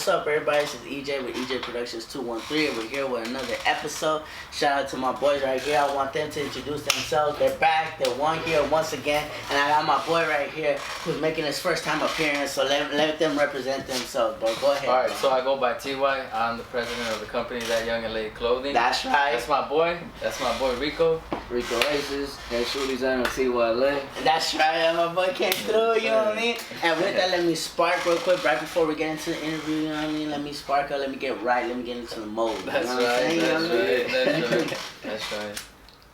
What's up, everybody? This is EJ with EJ Productions 213. We're here with another episode. Shout out to my boys right here. I want them to introduce themselves. They're back. They're here once again. And I got my boy right here who's making his first time appearance. So let them represent themselves, bro. Go ahead. All right, bro. so I go by TY. I'm the president of the company That Young and Lady Clothing. That's right. That's my boy. That's my boy Rico. RECOACES, head shoe designer TYLA. That's right. My boy came through. You know what I mean? And with that, let me spark real quick right before we get into the interview. You know what I mean? Let me spark up. Let me get right. Let me get into the mode. That's you know what I'm saying? right. You know what I mean? That's right.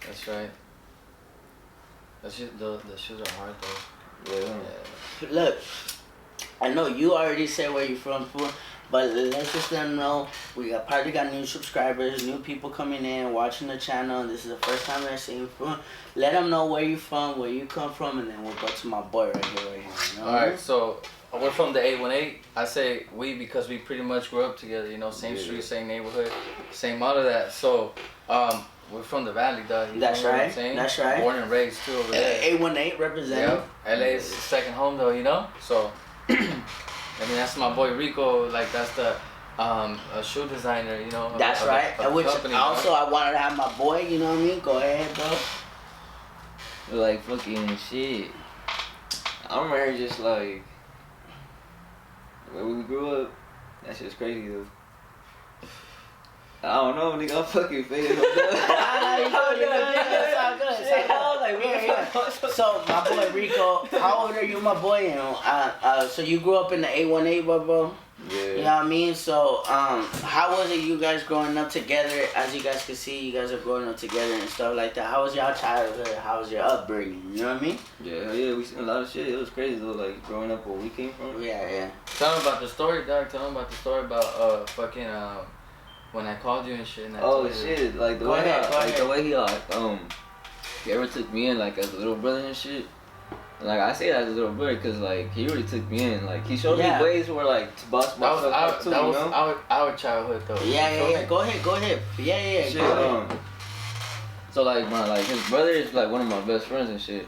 That's right. The shoes are hard though. Yeah. Look, I know you already said where you're from, fool, but let's just let them know we probably got new subscribers, new people coming in, watching the channel, and this is the first time they're seeing you from. Let them know where you're from, where you come from, and then we'll go to my boy right here. You know? Alright, so we're from the 818. I say we because we pretty much grew up together, you know, same street, same neighborhood, same all of that. So, we're from the valley, dog. That's know right. What I'm saying? That's right. Born and raised too over there. 818 representing. Yep. LA is second home though, you know? So, I mean, that's my boy Rico. Like, that's the a shoe designer, you know? That's right. And which company, also I wanted to have my boy, you know what I mean? Go ahead, bro. Like fucking shit. I remember just like when we grew up, that shit's crazy though. I don't know, nigga, I'm fucking faded. So my boy Rico, how old are you, my boy? And so you grew up in the 818, bro? Yeah. You know what I mean? So how was it you guys growing up together? As you guys can see, you guys are growing up together and stuff like that. How was y'all childhood? How was your upbringing? You know what I mean? Yeah, we seen a lot of shit. It was crazy though, like growing up where we came from. Yeah. Tell them about the story, dog. Tell them about the story about fucking when I called you and shit. And Oh shit, like the Go way ahead. the way he ever took me in like as a little brother and shit. Like I say that as a little brother because like he really took me in. Like he showed me ways where like to boss myself up too. That was you know? our childhood though. Yeah. Go ahead. Yeah. Shit, Go ahead. So like his brother is like one of my best friends and shit.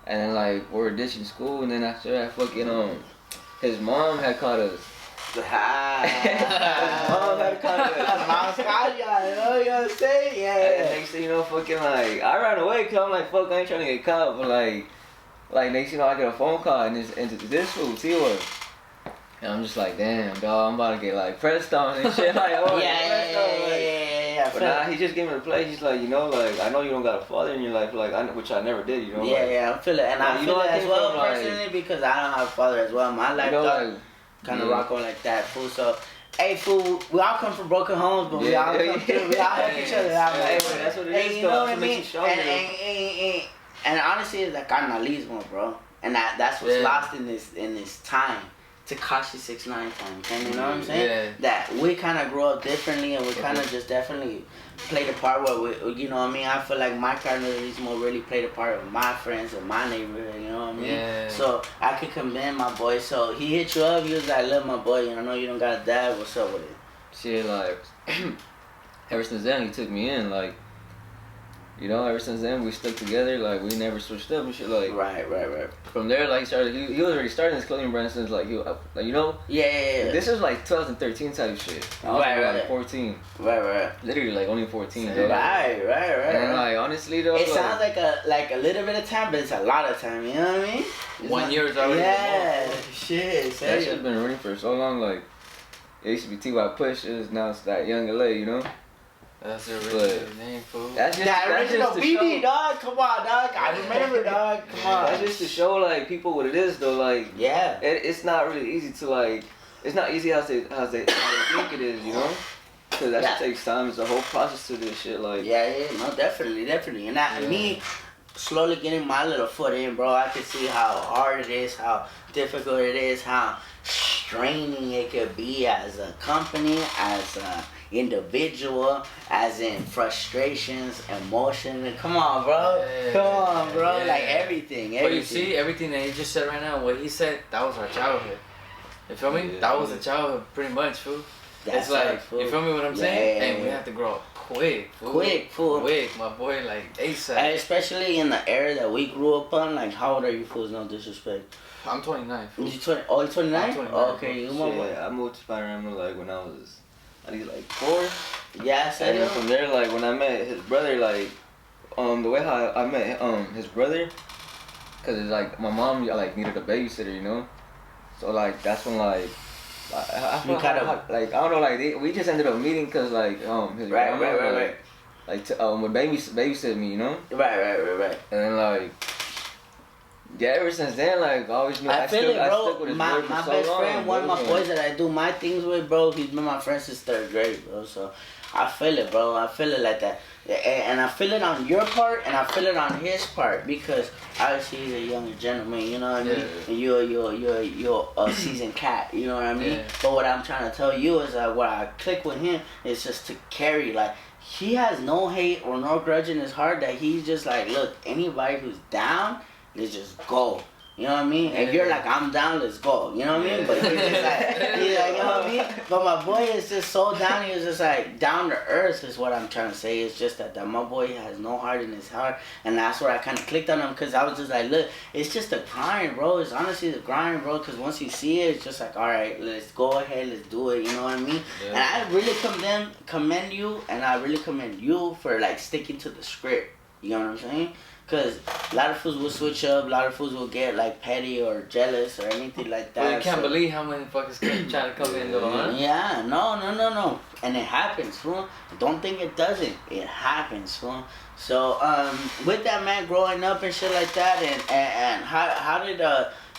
And then like we were ditching school and then after that fucking his mom had caught us. His mom had caught us. Mom's caught y'all, you know what I'm saying? Yeah. And next thing you know, fucking like I ran away because I'm like fuck, I ain't trying to get caught, but like next thing you know, I get a phone call and this fool, T-Way. And I'm just like, damn, dog, I'm about to get like pressed on and shit. Like, oh, Yeah. But nah, he just gave me the play. He's like, you know, like I know you don't got a father in your life, like which I never did, you know. Yeah, I feel it, and I feel it as well personally because I don't have a father as well. My life kind of rock on like that, fool. So. Hey, fool, we all come from broken homes, but we all come through. We all help each other out. Hey, that's what it is, you know what I mean? And honestly, it's like carnalismo, bro. And that's what's lost in this time. Tekashi 6ix9ine time. You know what I'm saying? Yeah. That we kind of grow up differently, and we kind of just definitely played a part where we, you know what I mean? I feel like my carnalismo really played a part of my friends and my neighborhood, you know what I mean? Yeah. So I could commend my boy. So he hit you up, he was like, look, my boy, I know you don't got a dad, what's up with it? Shit, like, ever since then, he took me in, like, you know, ever since then, we stuck together, like, we never switched up and shit, like. Right. From there, like, he was already starting his clothing brand since, like, you know? Yeah. This is, like, 2013 type shit. I was, like, 14. Right. Literally, like, only 14. Right. And, like, honestly, though. It sounds like a little bit of time, but it's a lot of time, you know what I mean? It's 1 year is already Shit. That shit's been running for so long, like, it used to be TY Push, now it's That Young LA, you know? That's the original name, fool. That's the original BB, dog. Come on, dog. I remember, dog. Come on. That's just to show, like, people what it is, though. Like, yeah, it's not really easy to, like, it's not easy how they think it is, you know? Because that shit takes time. It's a whole process to this shit, like. Yeah, no, definitely. And me slowly getting my little foot in, bro, I can see how hard it is, how difficult it is, how straining it could be as a company, as a individual, as in frustrations, emotion. Come on, bro. Like everything. But you see, everything that he just said right now, what he said, that was our childhood. You feel me? That was a childhood, pretty much, fool. It's like, you feel me what I'm saying? And we have to grow up quick, fool. Quick, my boy, like ASAP. And especially in the era that we grew up on, like, how old are you fools? No disrespect. I'm 29. Fool. You 20? Oh, you 29? I'm 29. Oh, okay, you my boy. I moved to Panorama like when I was, I think like 4. Yeah, And then from there, like when I met his brother, like the way how I met his brother, cause it's like my mom like needed a babysitter, you know. So like that's when like I You kind of like I don't know, like we just ended up meeting cause like his grandma right. like would babysit me, you know. Right. And then like yeah, ever since then, like I always knew I feel it, I bro. stuck with his My word for best so friend, long, one of my bro. boys that I do my things with, bro. He's been my friend since 3rd grade, bro. So I feel it, bro. I feel it like that, and I feel it on your part, and I feel it on his part because obviously he's a younger gentleman. You know what I mean? Yeah. And you're a seasoned cat. You know what I mean? Yeah. But what I'm trying to tell you is that what I click with him is just to carry like. He has no hate or no grudge in his heart that he's just like, look, anybody who's down, let's just go. You know what I mean? Yeah. If you're like, I'm down, let's go. You know what I mean? But you're just like, you know what I mean? But my boy is just so down. He was just like, down to earth is what I'm trying to say. It's just that my boy has no heart in his heart. And that's where I kind of clicked on him because I was just like, look, it's just a grind, bro. It's honestly the grind, bro. Because once you see it, it's just like, all right, let's go ahead, let's do it. You know what I mean? Yeah. And I really commend you, and I really commend you for like sticking to the script. You know what I'm saying? Because a lot of fools will switch up, a lot of fools will get like petty or jealous or anything like that. Well, you can't believe how many fuckers try to come in though, huh? Yeah, no. And it happens, fool. Don't think it doesn't. It happens, fool. So, with that, man, growing up and shit like that, and how did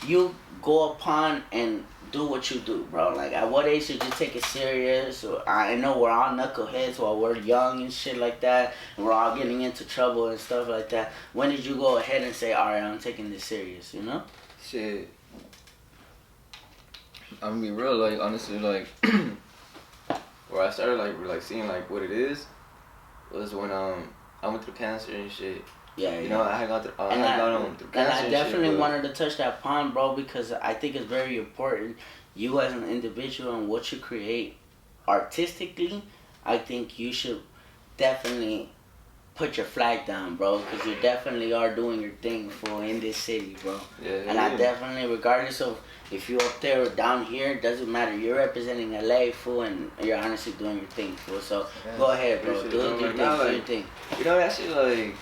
you go upon and do what you do, bro? Like, at what age did you take it serious? Or, I know we're all knuckleheads while we're young and shit like that, and we're all getting into trouble and stuff like that. When did you go ahead and say, all right, I'm taking this serious, you know? Shit. I'm gonna be real, like, honestly, like, where I started, like seeing, like, what it is, was when, I went through cancer and shit. Yeah, you know, I had gone through, through cancer and I definitely shit, wanted to touch that pond, bro, because I think it's very important. You as an individual and what you create artistically, I think you should definitely put your flag down, bro, because you definitely are doing your thing, fool, in this city, bro. Yeah, and I definitely, regardless of if you're up there or down here, it doesn't matter. You're representing LA, fool, and you're honestly doing your thing, fool. So go ahead, bro. Do your thing. You know, that shit, like,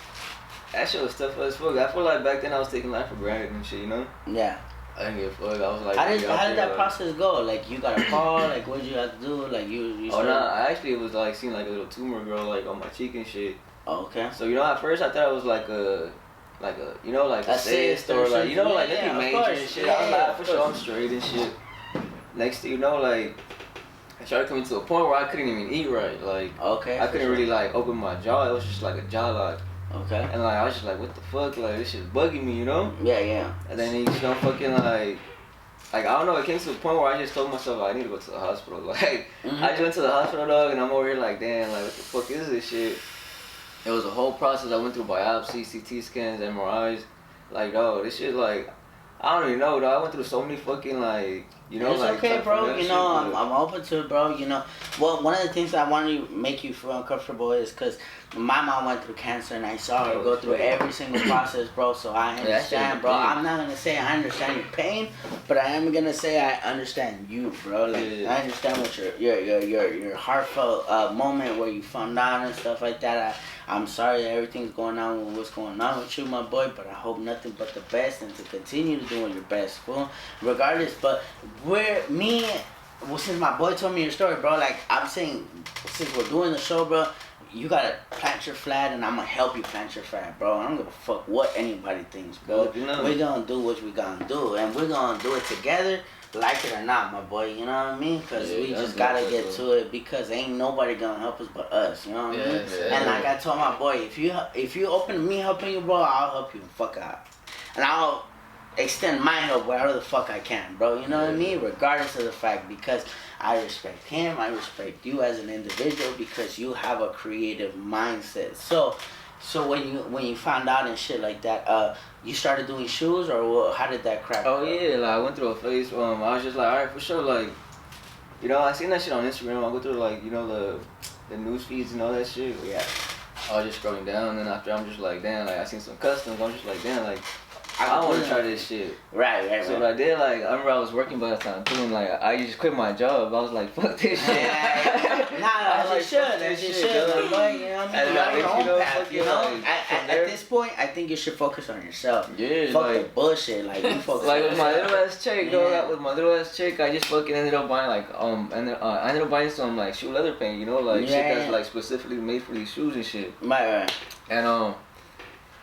that shit was tough as fuck. I feel like back then I was taking life for granted and shit, you know? Yeah. I didn't give a fuck. I was like, how did that process go? Like, you got a call? Like, what did you have to do? Like, you oh, no, I actually was, like, seeing, like, a little tumor girl, like, on my cheek and shit. Oh, okay. So, you know, at first I thought it was, like a you know, like a cyst or, like, you know, like, nothing major and shit. I was like, for sure I'm straight and shit. Next thing you know, like, I started coming to a point where I couldn't even eat right. Like, okay, I couldn't really, like, open my jaw. It was just, like, a jaw lock. Okay. And, like, I was just like, what the fuck? Like, this shit's bugging me, you know? Yeah. And then you know, fucking, like, I don't know, it came to the point where I just told myself, I need to go to the hospital. Like, I just went to the hospital, dog, and I'm over here like, damn, like, what the fuck is this shit? It was a whole process. I went through biopsies, CT scans, MRIs. Like, dog, this shit, like, I don't even know, dog. I went through so many fucking, like, you know, it's like... okay, bro. You know, shit, I'm open to it, bro. You know, well, one of the things that I want to make you feel uncomfortable is because my mom went through cancer and I saw her go through every single process, bro. So I understand, bro. I'm not gonna say I understand your pain, but I am gonna say I understand you, bro. Like, I understand what your heartfelt moment where you found out and stuff like that. I'm sorry that everything's going on with what's going on with you, my boy, but I hope nothing but the best and to continue doing your best, fool. Regardless, but since my boy told me your story, bro, like, I'm saying, since we're doing the show, bro, you gotta plant your flag, and I'm gonna help you plant your flag, bro. I don't give a fuck what anybody thinks, bro. We're gonna do what we gonna do, and we're gonna do it together, like it or not, my boy, you know what I mean? Because we just gotta get to it, because ain't nobody gonna help us but us, you know what I mean? And like I told my boy, if you open to me helping you, bro, I'll help you the fuck out. And I'll extend my help wherever the fuck I can, bro, you know what I mean? Regardless of the fact, because I respect him, I respect you as an individual, because you have a creative mindset. So when you found out and shit like that, you started doing shoes, or how did that crack? Oh yeah, like, I went through a phase. I was just like, alright, for sure, like, you know, I seen that shit on Instagram. I go through, like, you know, the news feeds and all that shit. Yeah. I was just scrolling down, and then after I'm just like, damn, like I seen some customs. I'm just like, damn, like I want to try this shit. Right. So what I did, like, I remember I was working by the time too, and like I just quit my job. I was like, fuck this shit. Nah, you should. You should. Like, you know what I mean? You're on your own path, you know? At this point, I think you should focus on yourself. Yeah, fuck like, the bullshit. Like, you focus like on with my yourself. little ass chick, though. With my little ass chick, I just fucking ended up buying like I ended up buying some like shoe leather paint, you know, like shit that's like specifically made for these shoes and shit. Right. And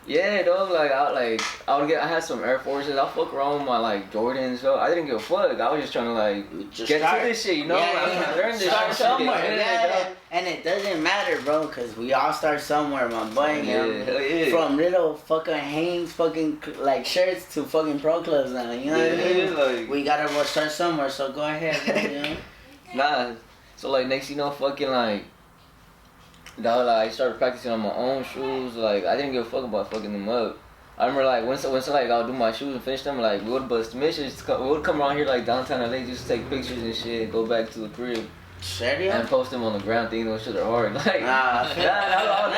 yeah, dog. Like I had some Air Forces. I fuck around with my like Jordans. So I didn't give a fuck. I was just trying to like get to this shit, you know. Yeah, I'm trying to learn this start shit. somewhere. And it doesn't matter, bro, because we all start somewhere, my boy. Yeah. From little fucking Hanes fucking like shirts to fucking pro clubs now. You know what I mean? Like, we gotta start somewhere. So go ahead, bro, you know? Nah. So like next, you know, fucking like. Dog, like, I started practicing on my own shoes. Like, I didn't give a fuck about fucking them up. I remember, like, once like, I'll do my shoes and finish them, like, we would bust missions. We would come around here, like, downtown LA, just take pictures and shit, go back to the crib. Serio? And post them on the ground, thinking those shit are hard. Like, nah, they are hard.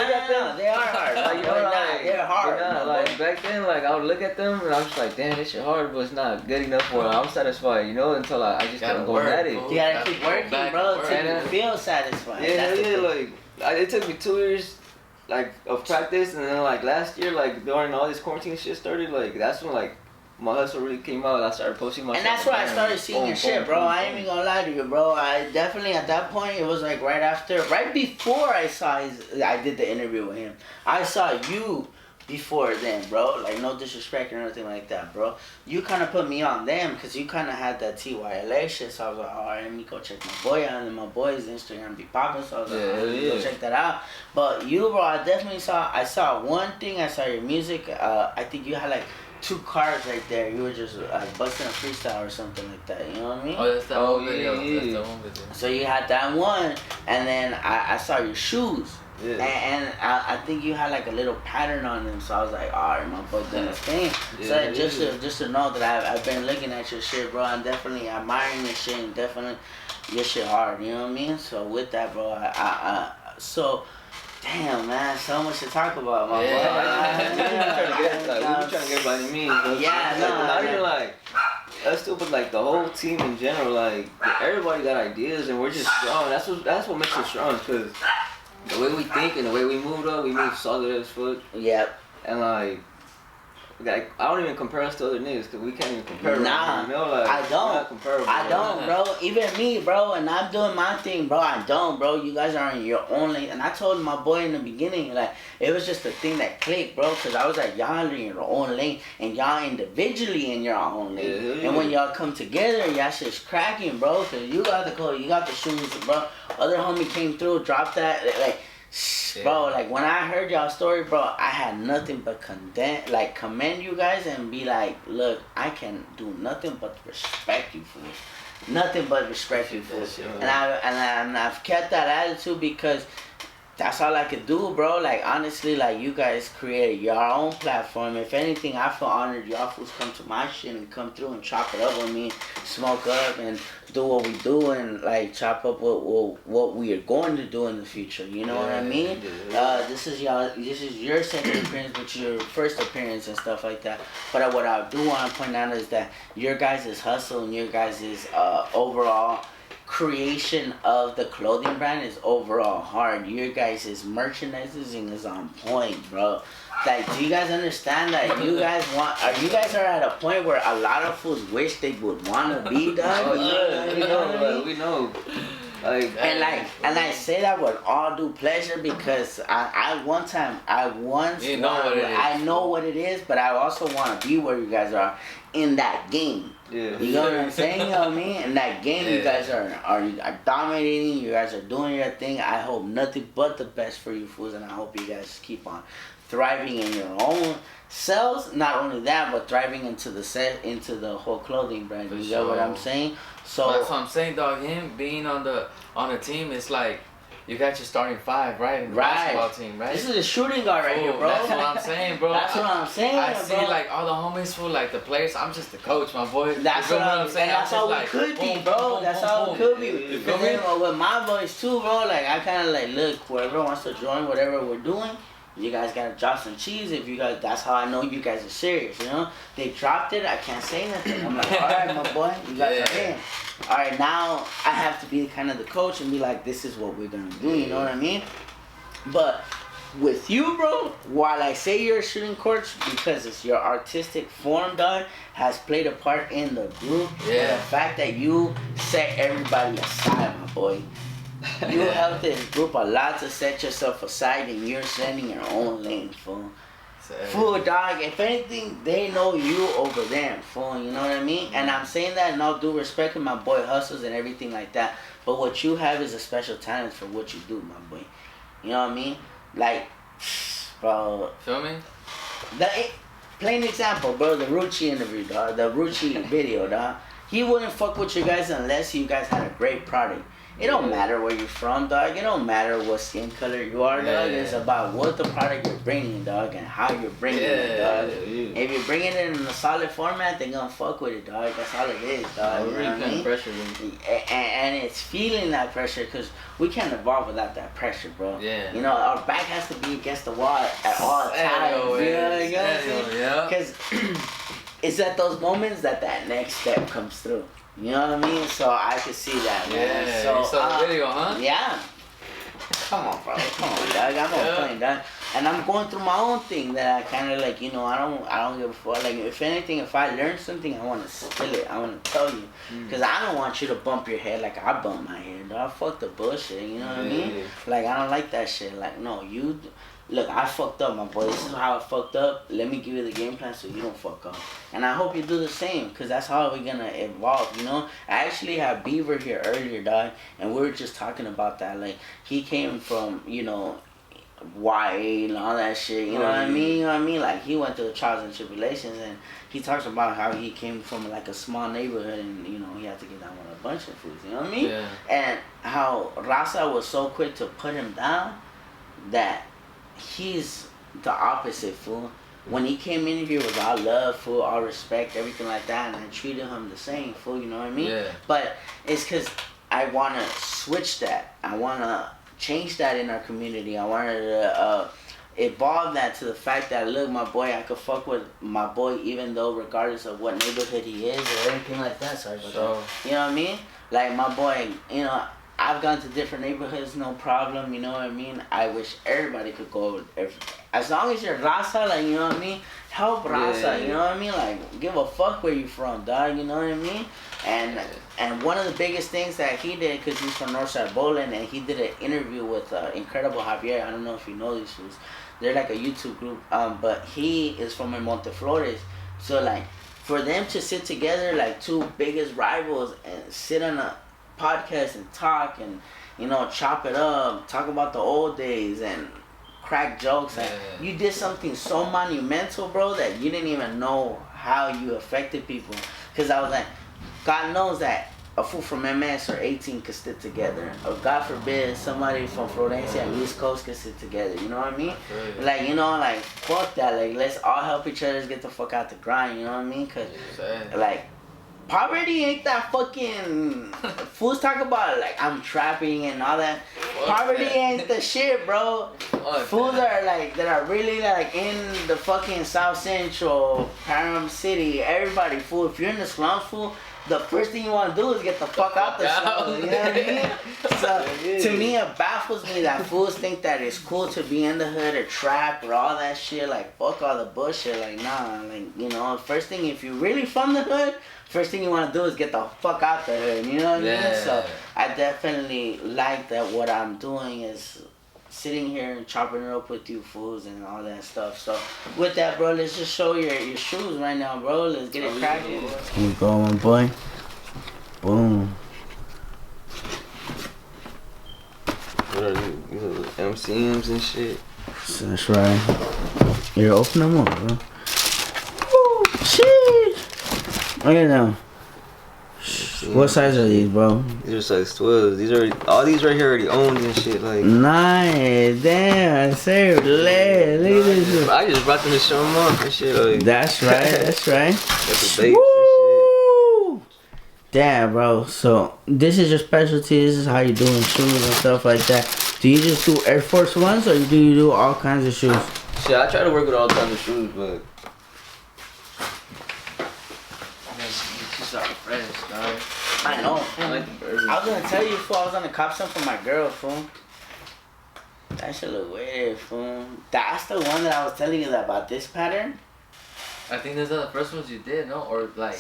Like, you know, they're hard. Like, back then, like, I would look at them, and I was just like, damn, this shit hard, but it's not good enough for it. I'm satisfied, you know, until I just kept going at it. You gotta keep working, bro, till you feel satisfied. Yeah, like... it took me 2 years, like, of practice, and then, like, last year, like, during all this quarantine shit started, like, that's when, like, my hustle really came out. I started posting my shit. And that's why I started seeing your shit, bro. I ain't even gonna lie to you, bro. I definitely, at that point, it was, like, right before I did the interview with him. I saw you before then, bro. Like, no disrespect or anything like that, bro. You kind of put me on them because you kind of had that TYLA shit. So I was like, all right, let me go check my boy out. And then my boy's Instagram be popping. So I was like, let me go check that out. But you, bro, I saw one thing. I saw your music. I think you had like 2 cards right there. You were just busting a freestyle or something like that. You know what I mean? Oh, that's that one video. That's that one video. So you had that one. And then I saw your shoes. Yeah. And I think you had like a little pattern on them, so I was like, alright, my boy doing his thing. So just to know that I've been looking at your shit, bro, I'm definitely admiring your shit, and definitely your shit hard, you know what I mean? So with that, bro, so damn, man, so much to talk about, my boy. We trying to get everybody means. Yeah, not even like us too, but like the whole team in general, like everybody got ideas, and we're just strong. That's what makes us strong, cause the way we think and the way we move, though, we move solid as fuck. Yep. And like I don't even compare us to other niggas, cause we can't even compare. Nah, you know, like, I don't. I don't, bro. Even me, bro, and I'm doing my thing, bro. I don't, bro. You guys are in your own lane. And I told my boy in the beginning, like, it was just a thing that clicked, bro. Cause I was like, y'all are in your own lane, and y'all individually in your own lane. Yeah. And when y'all come together, y'all shit's cracking, bro. Cause you got the code, you got the shoes, bro. Other homie came through, dropped that, like. Yeah. Bro, like when I heard y'all story, bro, I had nothing but commend you guys and be like, look, I can do nothing but respect you for this. Nothing but respect you for this. And I've kept that attitude because that's all I could do, bro. Like, honestly, like, you guys created your own platform. If anything, I feel honored y'all fools come to my shit and come through and chop it up with me, smoke up and do what we do and, like, chop up what we are going to do in the future. You know what I mean? This is your second appearance, but your first appearance and stuff like that. But what I do want to point out is that your guys' hustle and your guys' overall creation of the clothing brand is overall hard. Your guys' merchandising is on point, bro. Like, do you guys understand that you guys are at a point where a lot of fools wish they would want to be done? Oh, we know. Like, and I say that with all due pleasure because I know what it is, but I also want to be where you guys are in that game. Yeah. You know what I'm saying? You know what I mean? In that game, you guys are dominating. You guys are doing your thing. I hope nothing but the best for you fools, and I hope you guys keep on thriving in your own selves. Not only that, but thriving into the whole clothing brand. You get what I'm saying? So that's what I'm saying, dog. Him being on the team, it's like you got your starting 5, right? In the basketball team, right? This is a shooting guard right here, bro. That's what I'm saying, bro. That's what I'm saying, I bro. see like all the homies fool, like the players. I'm just the coach, my boy. That's what I'm saying. That's all we could be, bro. That's all we could be. Because then with my boys too, bro, like I kind of like, look, whoever wants to join whatever we're doing, you guys gotta drop some cheese. If you guys, that's how I know you guys are serious. You know, they dropped it. I can't say nothing. I'm like, all right, my boy, you guys are in. All right, now I have to be kind of the coach and be like, this is what we're gonna do. You know what I mean? But with you, bro, while I say you're a shooting coach because it's your artistic form, dog, has played a part in the group. Yeah. The fact that you set everybody aside, my boy. You helped this group a lot to set yourself aside, and you're sending your own lane, fool. Fool, dog, if anything, they know you over them, fool, you know what I mean? And I'm saying that in all due respect, and my boy hustles and everything like that, but what you have is a special talent for what you do, my boy. You know what I mean? Like, bro. Feel me? Plain example, bro, the Rucci interview, dog, the Rucci video, dog. He wouldn't fuck with you guys unless you guys had a great product. It don't matter where you're from, dog. It don't matter what skin color you are, dog. It's about what the product you're bringing, dog, and how you're bringing it, dog. If you're bringing it in a solid format, they gonna fuck with it, dog. That's all it is, dog. You know what I mean? Pressure, and it's feeling that pressure because we can't evolve without that pressure, bro. Yeah. You know, our back has to be against the wall at all times. You know what I'm saying? Because it's at those moments that next step comes through. You know what I mean? So I could see that, man. Yeah, so, you saw the video, huh? Yeah. Come on, bro. Come on, dog. I'm not playing that. And I'm going through my own thing that I kind of like, you know, I don't give a fuck. Like, if anything, if I learn something, I want to spill it. I want to tell you. Because I don't want you to bump your head like I bump my head, dog. Fuck the bullshit, you know what I mean? Like, I don't like that shit. Like, no, you... Look, I fucked up, my boy. This is how I fucked up. Let me give you the game plan so you don't fuck up. And I hope you do the same, because that's how we're going to evolve, you know? I actually had Beaver here earlier, dog, and we were just talking about that. Like, he came from, you know, YA and all that shit, you know what I mean? You know what I mean? Like, he went through the trials and tribulations, and he talks about how he came from, like, a small neighborhood, and, you know, he had to get down with a bunch of foods, you know what I mean? Yeah. And how Raza was so quick to put him down that... He's the opposite, fool. When he came in here with all love, fool, all respect, everything like that, and I treated him the same, fool, you know what I mean? Yeah. But it's because I want to switch that. I want to change that in our community. I wanted to evolve that to the fact that, look, my boy, I could fuck with my boy even though regardless of what neighborhood he is or anything like that. Sorry about that. You know what I mean? Like, my boy, you know... I've gone to different neighborhoods, no problem, you know what I mean? I wish everybody could go, as long as you're Raza, like, you know what I mean? Help Raza, you know what I mean? Like, give a fuck where you from, dog, you know what I mean? And one of the biggest things that he did, because he's from Northside Bowling, and he did an interview with Incredible Javier. I don't know if you know these fools. They're like a YouTube group, but he is from Monteflores. So, like, for them to sit together, like, two biggest rivals, and sit on a podcast and talk and, you know, chop it up, talk about the old days and crack jokes. And you did something so monumental, bro, that you didn't even know how you affected people. Because I was like, God knows that a fool from MS or 18 could sit together. Or God forbid, somebody from Florencia and East Coast could sit together. You know what I mean? Like, you know, like, fuck that. Like, let's all help each other get the fuck out the grind. You know what I mean? Because, like, poverty ain't that fucking... Fools talk about, like, I'm trapping and all that. Poverty ain't the shit, bro. Fools are, like, that are really, like, in the fucking South Central, Param City, everybody, fool. If you're in the slums, fool, the first thing you want to do is get the fuck out the slums. You know what I mean? So, to me, it baffles me that fools think that it's cool to be in the hood or trap or all that shit. Like, fuck all the bullshit. Like, nah. Like, you know, first thing, if you're really from the hood... First thing you want to do is get the fuck out the hood, you know what I mean? So I definitely like that what I'm doing is sitting here and chopping it up with you fools and all that stuff. So with that, bro, let's just show your shoes right now, bro. Let's get it cracking. Here we go, my boy. Boom. What are you MCMs and shit? So that's right. Here, open them up, bro. Woo, shit. Look at them. Yeah. What size are these, bro? These are size 12. These are all these right here already owned and shit. Like Nice, damn, sir. Look at this. I just brought them to show them off and shit. Like, That's right. That's right. that's the babes Woo! Damn, bro. So this is your specialty. This is how you doing shoes and stuff like that. Do you just do Air Force Ones or do you do all kinds of shoes? and shit. Shit, I try to work with all kinds of shoes, but These are fresh, dog. I know. I like the burgers. I was gonna tell you, fool. I was gonna cop some for my girl, fool. That should look weird, fool. That's the one that I was telling you about this pattern. I think those are the first ones you did, no? Or like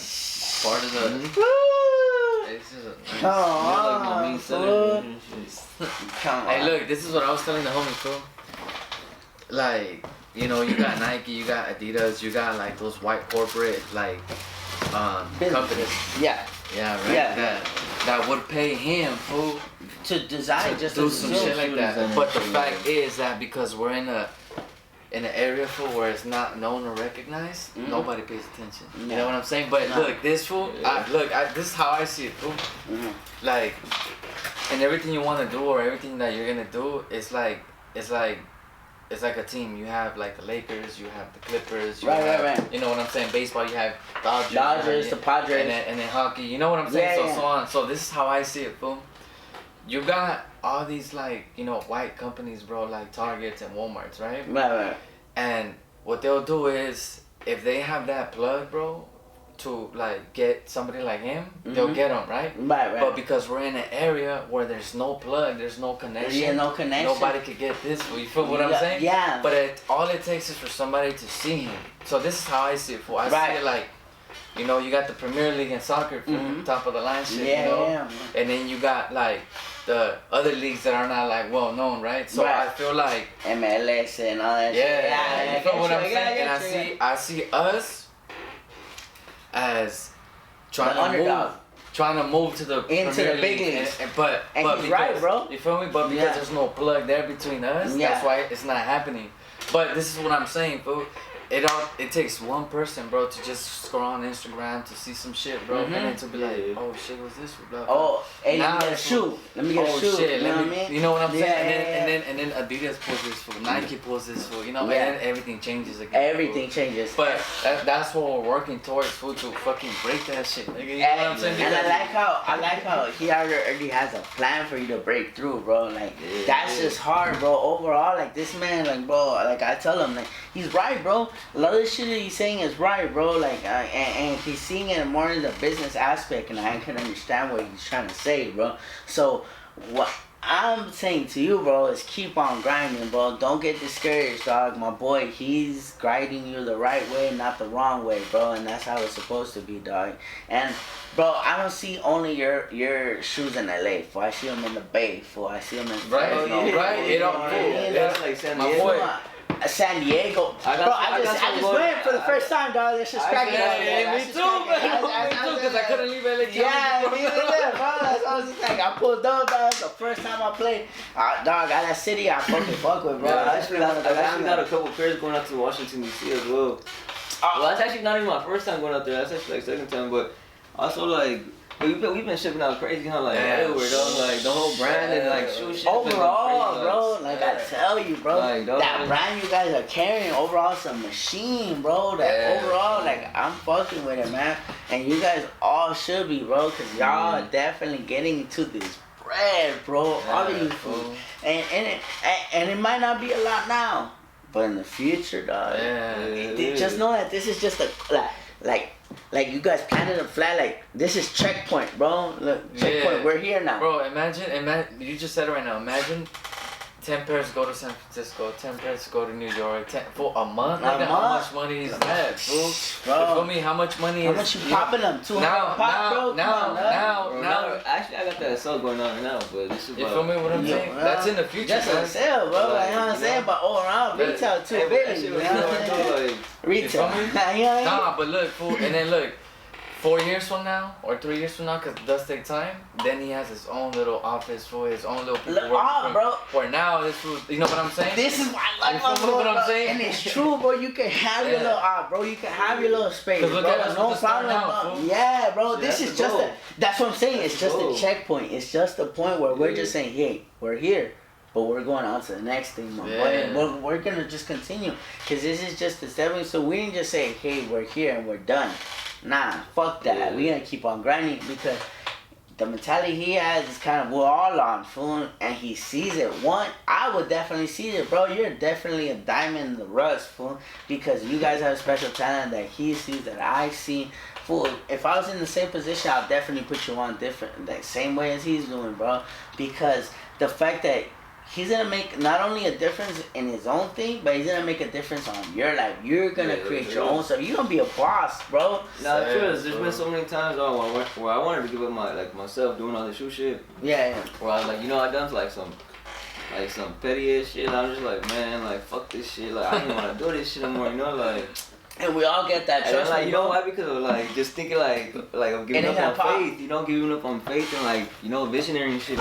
part of the. Woo! This is a Come nice. Like my main on, seller fool. and shit. Come on. Hey, look, this is what I was telling the homies, fool. Like, you know, you got Nike, you got Adidas, you got like those white corporate like companies. Yeah. Yeah, right. Yeah. That would pay him, fool, To design just do to some do shit like that. design. But the fact is that because we're in an area, fool, where it's not known or recognized, nobody pays attention. You know what I'm saying? But No. look, this fool, this is how I see it, fool. Like, and everything you want to do or everything that you're gonna do, it's like a team. You have like the Lakers, you have the Clippers, you have, right. you know what I'm saying? Baseball, you have Dodgers, the Padres. and then hockey. You know what I'm saying? Yeah, So on. So this is how I see it, fool. You got all these like, you know, white companies, bro, like Targets and Walmarts, right? Right. And what they'll do is, if they have that plug, bro, to like get somebody like him, they'll get him, right? Right. But because we're in an area where there's no plug, there's no connection. Yeah, no connection. Nobody could get this. You feel what I'm saying? Yeah. But all it takes is for somebody to see him. So this is how I see it. For I see it like, you know, you got the Premier League in soccer, top of the line shit. Yeah, you know? yeah. And then you got like the other leagues that are not like well known, right? So I feel like MLS and all that shit. yeah, you feel what I'm saying? Yeah, And I see us as trying to move to the into Premier the big League. leagues. But he's because, right, bro. You feel me? But because there's no plug there between us, that's why it's not happening. But this is what I'm saying, fool. It takes one person, bro, to just scroll on Instagram to see some shit, bro, and then to be like, oh shit, what's this? Blah, blah. Oh, hey, let me get a shoe. Let me get a shoe. Shit, you know what I mean? You know what I'm saying? Yeah, And then Adidas pulls this for Nike pulls this for, you know, Yeah. and then everything changes again. Everything changes. But that's what we're working towards, fool, to fucking break that shit, nigga. You know what I'm saying? And I like how he already has a plan for you to break through, bro. Like that's just hard, bro. Overall, like this man, like bro, like I tell him, like he's right, bro. A lot of the shit that he's saying is right, bro. Like and he's seeing it more in the business aspect, and I can understand what he's trying to say, bro. So what I'm saying to you, bro, is keep on grinding, bro. Don't get discouraged, dog. My boy, he's guiding you the right way, not the wrong way, bro. And that's how it's supposed to be, dog. And bro, I don't see only your shoes in LA, fool. I see them in the Bay, fool. I see them in Right, right. It all That's like San my Diego. boy. San Diego. I just went for the first time, dog. That's just cracking. Me too, because I couldn't leave LA. Yeah, me neither, bro. That's what I was just like. I pulled up, dog. That's the first time I played. Dog, at that city, I fuck with, bro. I actually got a couple pairs going out to Washington D.C. as well. Well, that's actually not even my first time going out there. That's actually like second time, but also like we've been shipping out crazy, huh? Like everywhere, dog. Like the whole brand and like shoe shit. Overall, bro, like I tell you, bro, Like, that brand you guys are carrying overall is a machine, bro. That overall, like I'm fucking with it, man. And you guys all should be, bro, cause y'all definitely getting into this bread, bro. All of you fools. And it might not be a lot now, but in the future, dog. Just know that this is just a like you guys planted a flag. Like this is checkpoint, bro. Look, checkpoint. We're here now, bro. Imagine. You just said it right now. Imagine 10 pairs go to San Francisco, 10 pairs go to New York, 10 for a month. How much money is that, fool? Bro, you feel me? How much money? How much you popping them? 200 pop, bro. Now. Actually, I got that sale going on now, but this is. You feel me? What I'm saying? That's in the future. That's a sale, bro. Like, you know what I'm saying? But overall, retail $2 billion. You know what I'm saying? Retail. Nah, but look, fool, and then look. 4 years from now or 3 years from now, because it does take time, then he has his own little office for his own little people working bro. For now, this food, you know what I'm saying? This is why I like you know what I'm saying? And it's true, bro. You can have your little bro. You can have your little space, bro. Look at us No with the problem, start now, bro. fool. Yeah, bro. This That's is the just goal. that's what I'm saying. That's It's the just goal. a checkpoint. It's just a point where we're just saying, hey, we're here. But we're going on to the next thing, my boy. And we're going to just continue. Because this is just the stepping. So we didn't just say, hey, we're here and we're done. Nah, fuck that. Yeah. We're going to keep on grinding because the mentality he has is kind of, we're all on, fool. And he sees it. I would definitely see it, bro. You're definitely a diamond in the rust, fool. Because you guys have a special talent that he sees, that I see. Fool, if I was in the same position, I'll definitely put you on different, the same way as he's doing, bro. Because the fact that he's gonna make not only a difference in his own thing, but he's gonna make a difference on your life. You're gonna create your own stuff. You're gonna be a boss, bro. Nah, there's been so many times where I wanted to give up myself doing all this shoe shit. Yeah. Where I was like, I done some petty ass shit. I'm just like, man, like fuck this shit. Like I don't want to do this shit anymore. Like. And we all get that. Trust me, you know why? Because of just thinking like of giving up on faith. Giving up on faith and visionary and shit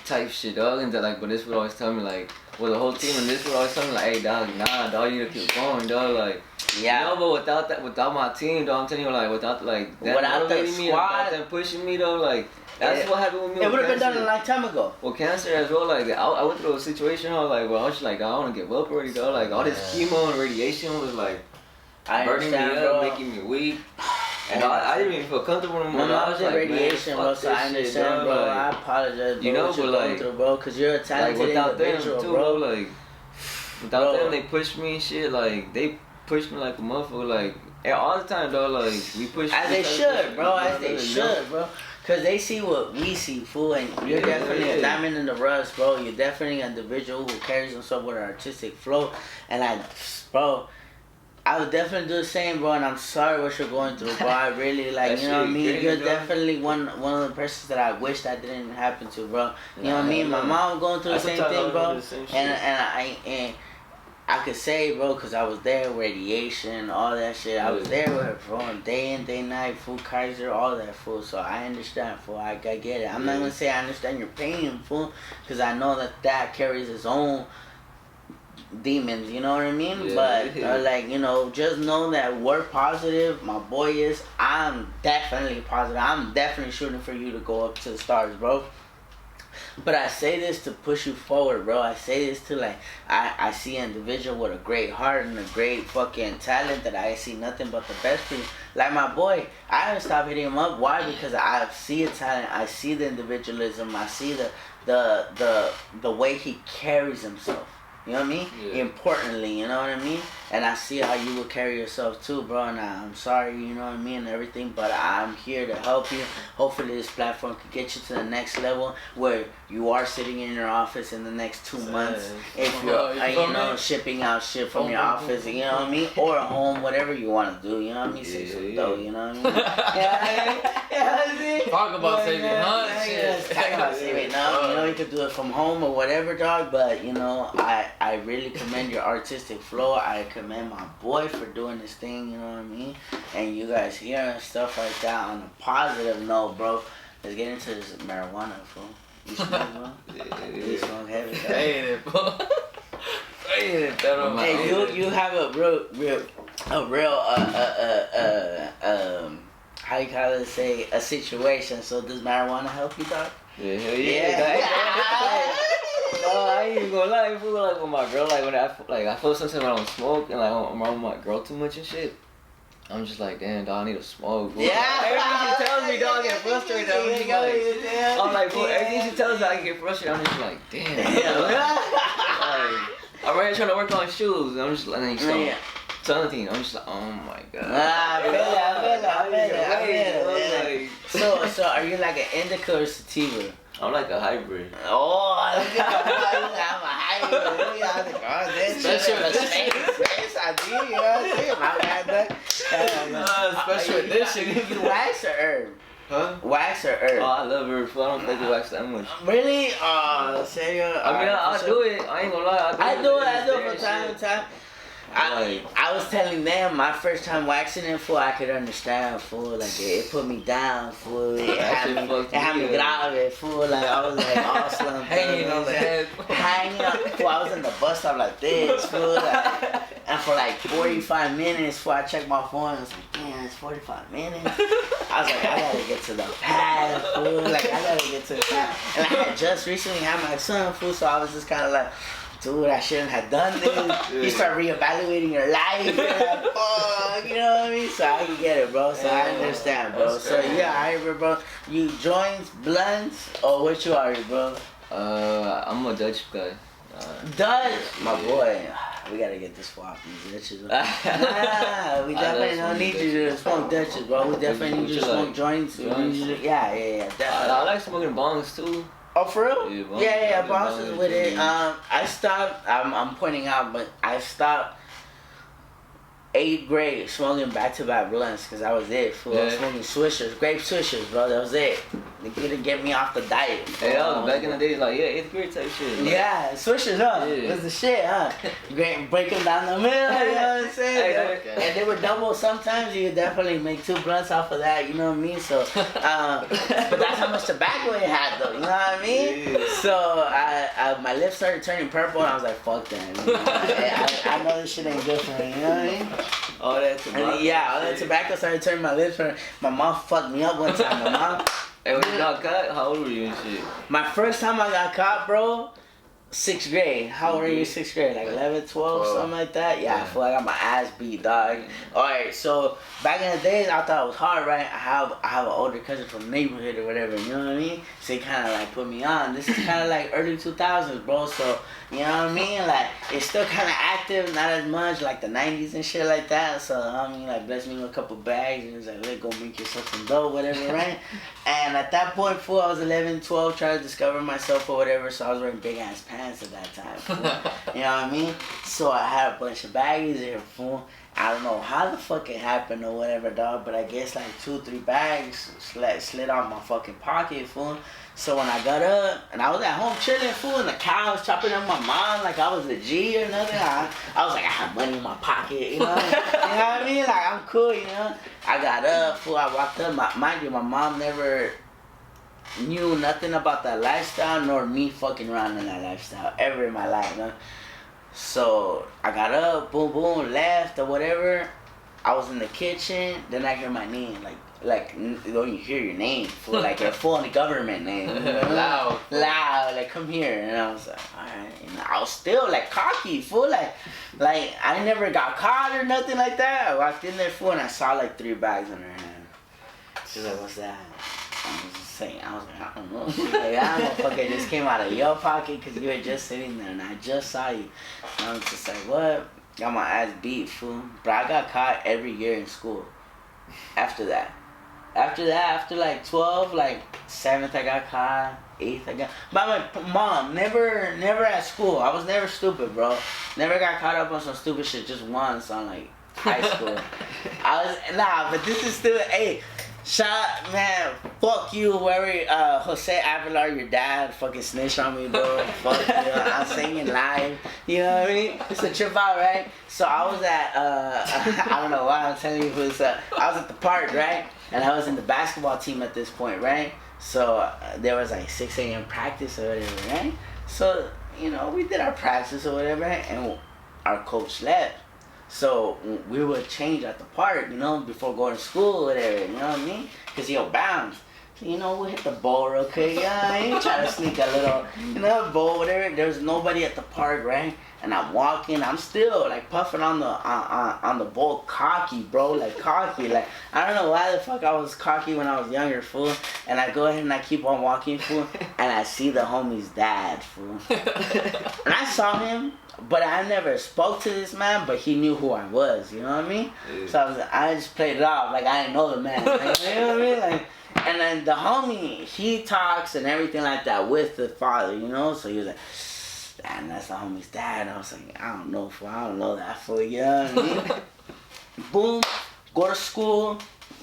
type shit, dog. And but this would always tell me the whole team and this would always tell me hey dog, nah, dog, you gotta keep going, dog. Yeah. But without my team, dog, I'm telling you without that motivating me, without them pushing me, though, that's what happened with me. It would have been done a long time ago. Well, cancer as well. I went through a situation. I was just I want to give up already, dog. All this chemo and radiation was burning me up, bro. making me weak. And I didn't even feel comfortable anymore. I was in radiation, bro, so I understand, bro. I apologize, bro, what you're going through, bro, because you're a talented individual, bro. Without them, they pushed me and shit. They pushed me like a motherfucker, all the time, dog. We push. As they should, bro. As they should, bro. Cause they see what we see, fool, and you're definitely a diamond in the rust, bro. You're definitely an individual who carries himself with an artistic flow, and bro, I would definitely do the same, bro. And I'm sorry what you're going through, bro. I really you know what I mean. You're definitely one of the persons that I wish that didn't happen to, bro. You know what I mean. My mom going through the same thing, bro, and I could say, bro, because I was there, radiation, all that shit. I was there with her, bro, day in, day night, fool, Kaiser, all that, fool. So I understand, fool. I get it. I'm not going to say I understand your pain, fool, because I know that carries its own demons, you know what I mean? Yeah, but, just know that we're positive. My boy is. I'm definitely positive. I'm definitely shooting for you to go up to the stars, bro. But I say this to push you forward, bro. I say this to I see an individual with a great heart and a great fucking talent that I see nothing but the best for you. Like my boy, I haven't stopped hitting him up. Why? Because I see a talent. I see the individualism. I see the way he carries himself. You know what I mean? Yeah. Importantly, you know what I mean? And I see how you will carry yourself too, bro. And I'm sorry, you know what I mean, and everything. But I'm here to help you. Hopefully this platform could get you to the next level where you are sitting in your office in the next 2 months. If you're, shipping out shit from your office, you know what I mean? Or home, whatever you want to do, you know what I mean? Save some dough, you know what I mean? Talk about saving shit. Talk about saving up. You could do it from home or whatever, dog. But, I really commend your artistic flow. I commend my boy for doing this thing, you know what I mean? And you guys here and stuff like that. On a positive note, bro, let's get into this marijuana, fool. You smoke, bro? You smoke heavy, dog. Ain't it, bro? Ain't it, bro? Hey, you have a real how you call it, say, a situation. So does marijuana help you, dog? Yeah. No, I ain't even gonna lie. I feel with my girl, when I feel sometimes when I don't smoke and I'm around my girl too much and shit. I'm just like, damn, dog, I need to smoke. Bro. Yeah. Everything she tells me, dog, I get frustrated. I'm like, bro, everything she tells me, I get frustrated. I'm just like, damn. I'm right here trying to work on shoes. And I'm just like, something. I'm just like, oh my god. I feel it. So are you like an indica or sativa? I'm like a hybrid. Oh, I'm a hybrid. Special edition. You wax or herb? Huh? Wax or herb? Oh, I love herb. I don't think you wax that much. Really? Oh, serio? I mean, I'll do it. I ain't gonna lie. I do it from time to time. I was telling them my first time waxing it, fool, I could understand, fool. Like, it put me down, fool. It had me grave, fool. Like, I was like all slumped hanging on the head. Hanging up, fool. I was in the bus stop like this, fool. Like, and for like 45 minutes, fool, I checked my phone. I was like, damn, it's 45 minutes. I was like, I gotta get to the pad, fool. Like, I gotta get to the pad. And I had just recently had my son, fool, so I was just kind of like, dude, I shouldn't have done this. You start reevaluating your life. You're like, fuck, you know what I mean? So I can get it, bro. So I understand, bro. So yeah, I remember, bro. You joints, blunts, or what you are, bro? I'm a Dutch guy. Dutch? My boy. We gotta get this swap these Dutches. We definitely don't need you to smoke Dutches, bro. We definitely need you to smoke joints. Yeah, definitely. I like smoking bongs too. Oh, for real? Yeah, boss is with it. Yeah. I stopped, I'm pointing out, but I stopped 8th grade smoking back-to-back blunts because that was it. Fool. I was smoking swishers, grape swishers, bro. That was it. They couldn't get me off the diet. Hey, that was back in the days, like, 8th grade type shit. Like, yeah, swishers, huh? It was the shit, huh? Break them down the middle, you know what I'm saying? And they were double. Sometimes you could definitely make 2 blunts off of that, you know what I mean? So, but that's how much tobacco it had, though, you know what I mean? Yeah. So, my lips started turning purple, and I was like, fuck that. You know? I know this shit ain't good for me, you know what I mean? All that tobacco. All that tobacco started turning my lips purple. My mom fucked me up one time, my mom. Hey, when you got caught, how old were you and shit? My first time I got caught, bro, 6th grade. How old are you in 6th grade? Like 11, 12, something like that? Yeah, I feel like I got my ass beat, dog. Alright, so back in the days, I thought it was hard, right? I have an older cousin from the neighborhood or whatever, you know what I mean? So he kind of like put me on. This is kind of like early 2000s, bro, so, you know what I mean? Like, it's still kind of active, not as much like the 90s and shit like that. So, I mean, like, blessed me with a couple bags and he was like, let go make yourself some dough, whatever, right? And at that point, fool, I was 11, 12, trying to discover myself or whatever, so I was wearing big ass pants at that time, fool. You know what I mean? So I had a bunch of baggies there, fool. I don't know how the fuck it happened or whatever, dog, but I guess like 2 or 3 bags slid out my fucking pocket, fool. So when I got up, and I was at home chilling, fool, and the cow was chopping up my mom like I was a G or nothing. I was like, I have money in my pocket, you know? You know what I mean? Like, I'm cool, you know? I got up, fool, I walked up. Mind you, my mom never knew nothing about that lifestyle, nor me fucking around in that lifestyle ever in my life, you know? So I got up, boom, boom, left or whatever. I was in the kitchen, then I hear my name, like you hear your name, fool, like your full government name, you know? loud, like come here, and I was like, alright, and I was still like cocky, fool, like I never got caught or nothing like that. I walked in there, fool, and I saw like 3 bags in her hand. She's like, what's that? I was just saying, I was like, I don't know. She's like, that motherfucker just came out of your pocket because you were just sitting there and I just saw you. And I was just like, what? Got my ass beat, fool. But I got caught every year in school. After that, after like 12, like 7th I got caught, 8th I got. By my mom, never at school. I was never stupid, bro. Never got caught up on some stupid shit. Just once on like high school. But this is still, hey. Shot, man, fuck you, whoever, Jose Avilar, your dad, fucking snitched on me, bro. Fuck you, I'm singing live, you know what I mean? It's a trip out, right? So I was at, I don't know why I'm telling you this, I was at the park, right? And I was in the basketball team at this point, right? So there was like 6 a.m. practice or whatever, right? So, you know, we did our practice or whatever, and our coach left. So we would change at the park, you know, before going to school or whatever, you know what I mean? Because, you know, bounce. So, you know, we hit the bowl real quick, yeah, I ain't trying to sneak a little, you know, bowl, whatever. There's nobody at the park, right? And I'm walking, I'm still, like, puffing on the bowl, cocky, bro, like, cocky. Like, I don't know why the fuck I was cocky when I was younger, fool. And I go ahead and I keep on walking, fool, and I see the homie's dad, fool. And I saw him. But I never spoke to this man, but he knew who I was, you know what I mean? Yeah. So I just played it off like I didn't know the man, like, you know what I mean? Like, and then the homie, he talks and everything like that with the father, you know? So he was like, damn, that's the homie's dad. And I was like, I don't know, fool, I don't know that fool, you know what I mean? Boom, go to school,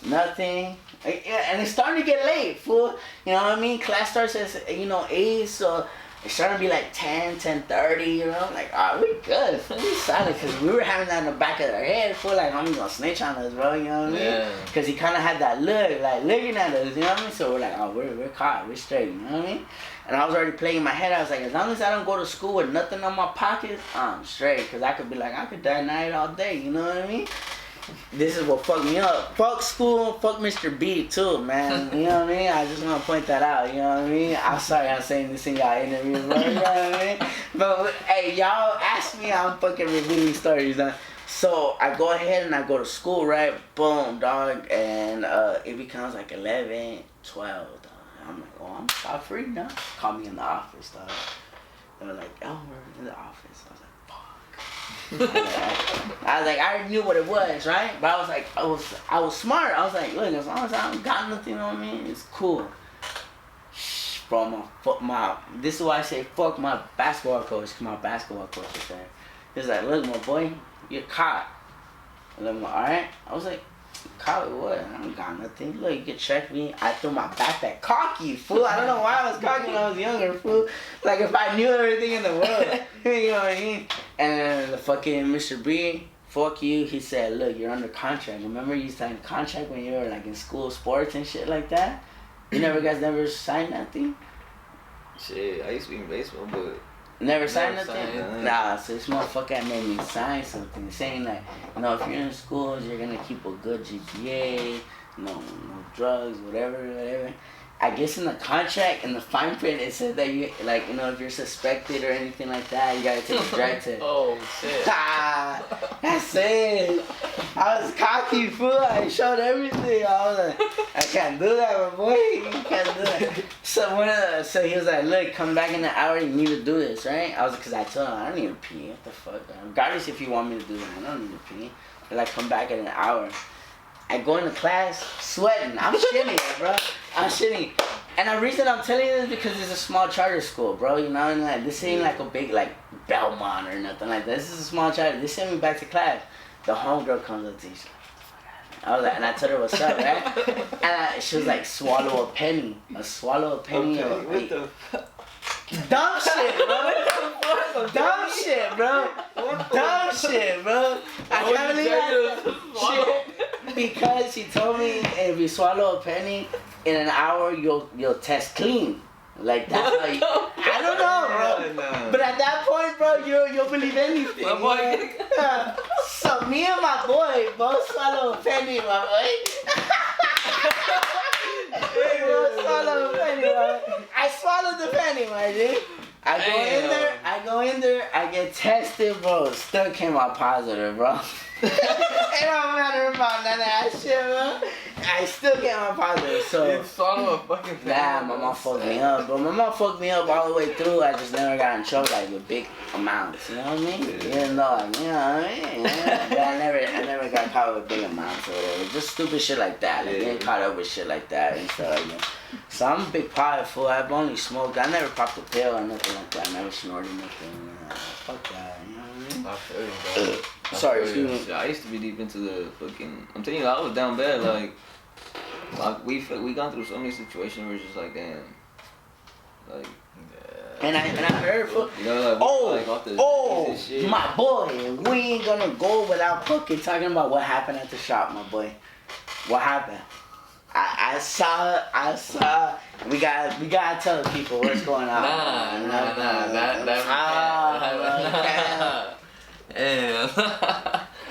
nothing. Yeah, and it's starting to get late, fool. You know what I mean? Class starts at, you know, 8, so It started to be like 10:30, you know? Like, alright, we good. We solid. Because we were having that in the back of our head. Feel like homie gonna snitch on us, bro. You know what I mean? Yeah. Because he kind of had that look, like looking at us, you know what I mean? So we're like, oh, we're caught. We're straight, you know what I mean? And I was already playing in my head. I was like, as long as I don't go to school with nothing on my pockets, I'm straight. Because I could be like, I could die night all day, you know what I mean? This is what fucked me up. Fuck school, fuck Mr. B too, man. You know what I mean? I just want to point that out, you know what I mean? I'm sorry I'm saying this in y'all interview, bro, you know what I mean? But, hey, y'all ask me, I'm fucking revealing stories, huh? So, I go ahead and I go to school, right? Boom, dog. And it becomes like 11, 12, dog. I'm like, oh, I'm stop free now. Call me in the office, dog. They were like, oh, we're in the office. I was like, I was like, I already knew what it was, right? But I was like, I was smart. I was like, look, as long as I don't got nothing on me, it's cool. Bro, this is why I say fuck my basketball coach, cause my basketball coach is there. He's like, look, my boy, you're caught. And I'm like, alright. I was like, caught with what? I don't got nothing. Look, you can check me. I threw my backpack cocky, fool. I don't know why I was cocky when I was younger, fool. Like if I knew everything in the world. You know what I mean? And then the fucking Mr. B, fuck you, he said, look, you're under contract. Remember you signed a contract when you were like in school sports and shit like that? You guys never signed nothing? Shit, I used to be in baseball, but Never signed nothing? Signed. Nah, so this motherfucker made me sign something saying like, you know, if you're in schools, you're gonna keep a good GPA, no drugs, whatever. I guess in the contract, in the fine print, it said that you, like, you know, if you're suspected or anything like that, you gotta take a drug test. Oh, shit. That's it. I was cocky, fool. I showed everything. I was like, I can't do that, my boy. You can't do that. So he was like, look, come back in an hour. You need to do this, right? I was like, because I told him, I don't need to pee. What the fuck? Regardless if you want me to do it, I don't need to pee. But like, come back in an hour. I go into class sweating. I'm shitting, bro. I'm shitting. And the reason I'm telling you this is because it's a small charter school, bro. You know, and like, this ain't like a big, like, Belmont or nothing like that. This is a small charter. They sent me back to class. The homegirl comes up to me. She's like, what the fuck happened? I was like, and I told her what's up, right? And she was like, swallow a penny. Swallow a penny. okay, what the fuck? Dumb shit, bro. Dumb shit, bro. Dumb shit, bro. I can't believe that shit. Because she told me if you swallow a penny in an hour, you'll test clean. Like that's how you. I don't know, bro. No. But at that point, bro, you'll believe anything. My boy. So me and my boy both swallow a penny, my boy. I swallowed the penny, my dude. I go in there, I get tested, bro. Still came out positive, bro. It don't matter about none of that shit, bro. I still came out positive, so. You swallow a fucking penny. Nah, my mom fucked me up, bro. My mom fucked me up all the way through. I just never got in trouble, like, with big amounts, you know what I mean? Even though, like, you know what I mean? Yeah. But I never got caught with big amounts or whatever. Just stupid shit like that. Like, getting caught up with shit like that and stuff like that. So I'm a big pot fool. I've only smoked. I never popped a pill or nothing like that. I never snorted nothing. Fuck that, you know what I mean? I feel you, bro. Sorry, excuse me. I used to be deep into the fucking. I'm telling you, I was down bad. Like we gone through so many situations where it's just like, damn. Like. And I heard, you know, like, off shit. My boy, we ain't gonna go without fucking talking about what happened at the shop, my boy. What happened? I saw. We gotta tell the people what's going on. Nah.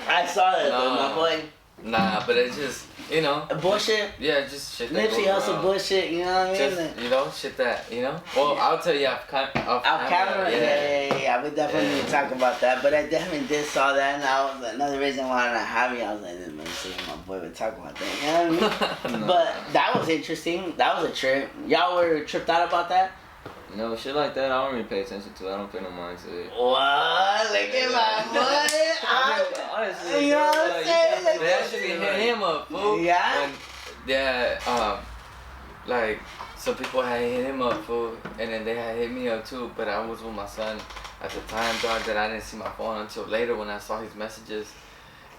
I saw it, though, my boy. Nah, but it's just, you know. Bullshit? Yeah, just shit that Nipsey Hussle bullshit, you know what I mean? Just, you know, shit that, you know? Well, I'll tell you off camera. Yeah. We definitely need to talk about that. But I definitely did saw that, and that was another reason why I have you. I was like, let me see my boy would talk about that, you know what I mean? But that was interesting. That was a trip. Y'all were tripped out about that? You know, shit like that, I don't really pay attention to. I don't pay no mind to it. What? Look at my boy. Honestly, you know what I'm saying? They actually hit him up, fool. Yeah? Like, some people had hit him up, fool, and then they had hit me up too, but I was with my son at the time, dog, that I didn't see my phone until later when I saw his messages.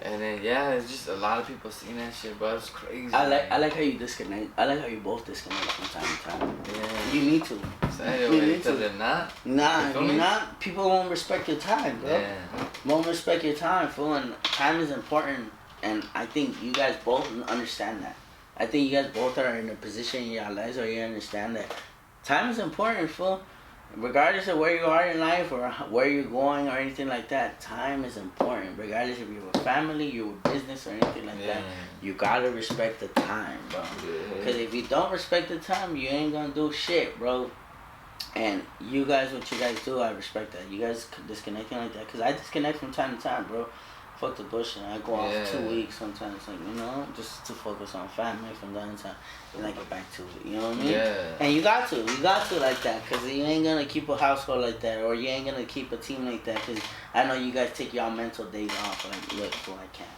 And then, it's just a lot of people seeing that shit, bro. It's crazy. I like how you disconnect. I like how you both disconnect from time to time. Yeah. You need to. Anyway, because if not, people won't respect your time, bro. yeah. Won't respect your time, fool. And time is important, and I think you guys both understand that. I think you guys both are in a position in your lives where you understand that time is important, fool. Regardless of where you are in life or where you're going or anything like that, time is important. Regardless if you're with family, you're with business or anything like that, you gotta respect the time, bro. Because if you don't respect the time, you ain't gonna do shit, bro. And you guys, what you guys do, I respect that. You guys disconnecting like that, because I disconnect from time to time, bro. Fuck the bullshit. I go off 2 weeks sometimes, like, you know, just to focus on family from time to time. And I get back to it, you know what I mean? Yeah. And you got to like that, because you ain't gonna keep a household like that, or you ain't gonna keep a team like that, because I know you guys take y'all mental days off, like, look, fool, I can't.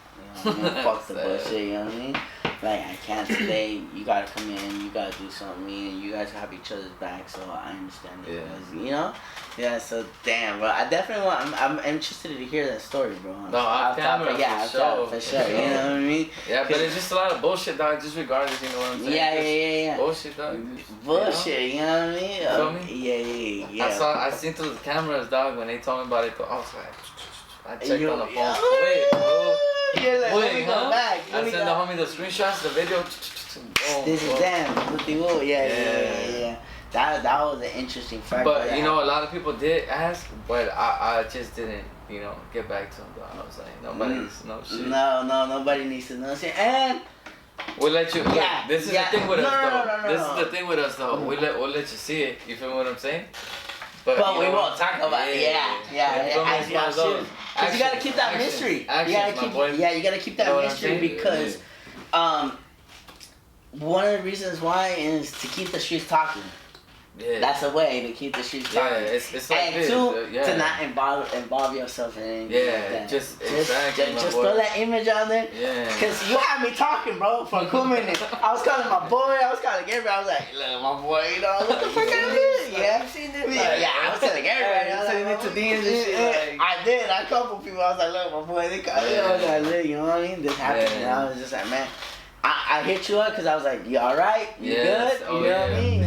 You know what I mean? Fuck the bullshit, you know what I mean? Like, I can't today, you gotta come in, you gotta do something, and you guys have each other's back, so I understand it, you know? Yeah, so damn, bro. I definitely I'm interested to hear that story, bro. No, off camera, for sure. You know what I mean? Yeah, but it's just a lot of bullshit, dog. Just regardless, you know what I'm saying? Yeah. Bullshit, dog. Bullshit, you know what I mean? Feel me? Yeah. I seen through the cameras, dog, when they told me about it. I was like, I checked on the phone. Wait, bro. You're like, let me go back. I sent the homie the screenshots, the video. This is damn. Yeah. That was an interesting fact. But you know, a lot of people did ask, but I just didn't, you know, get back to them. Though. I was like, nobody needs to know shit. No, nobody needs to know shit. And we'll let you. Yeah, this is the thing with us, though. This is the thing with us, though. We'll let you see it. You feel what I'm saying? But we won't talk about it. Yeah. Because you gotta keep that mystery. You gotta keep that mystery because one of the reasons why is to keep the streets talking. Yeah. That's a way to keep the streets talking. Yeah, it's like and to not involve yourself in anything like that. Just throw that image on there. Yeah. Because you had me talking, bro, for a cool minute. I was calling my boy, I was calling everybody. I was like, look, my boy, you know, what the fuck I did? Yeah. You seen it? I was telling everybody. I was sending it to DMs and shit. I did. I couple people. I was like, look, my boy, they called me. I was like, look, you know what I mean? This happened. And I was just like, man. I hit you up because I was like, you alright? You good? You know what I mean?